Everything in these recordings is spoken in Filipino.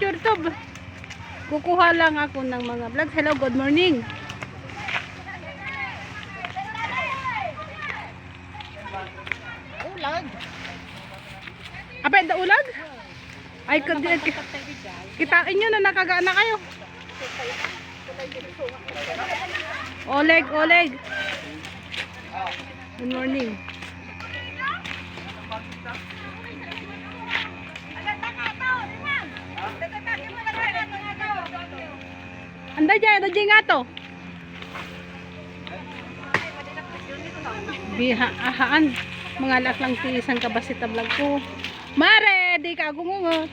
YouTube. Kukuha lang ako ng mga vlog. Hello, good morning. Ulag. Apa da ulag? Ay, kitain nyo na nakagana kayo. Oleg, Oleg. Good morning. Anda dyan nga to. Bihaan. Mga alak lang ti isang kabasita vlog ko. Mare, di ka gumungot.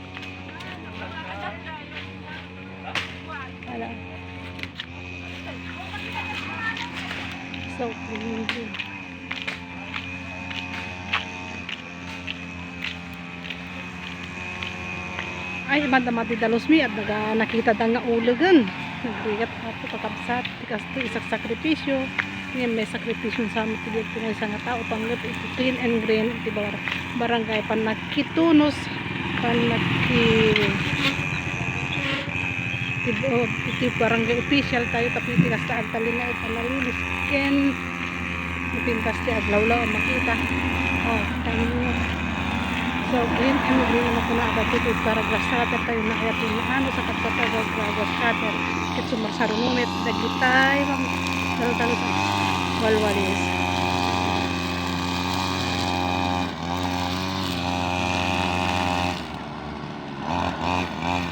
Wala. So, ay, mati dalos mi at nakita da nga ulagan. Nagrigat ako kakabsat. Tikas to isak sakripisyo. Ngayon may sakripisyo sa amin. Tigil ko na isang tao. Pangat ito clean and green. Iti barangay panakitunos. Iti barangay official tayo. Tapi tikas ta agtalin na ipanalilis. Ken ipintas ti aglawlaw makita. Oh, tayo mo. So, green and green na ko na agad ito para glass cutter tayo na kaya ano sa kapsatagal glass cutter. Ito sumasarunumit, dagitay, talo-talo sa walwalis.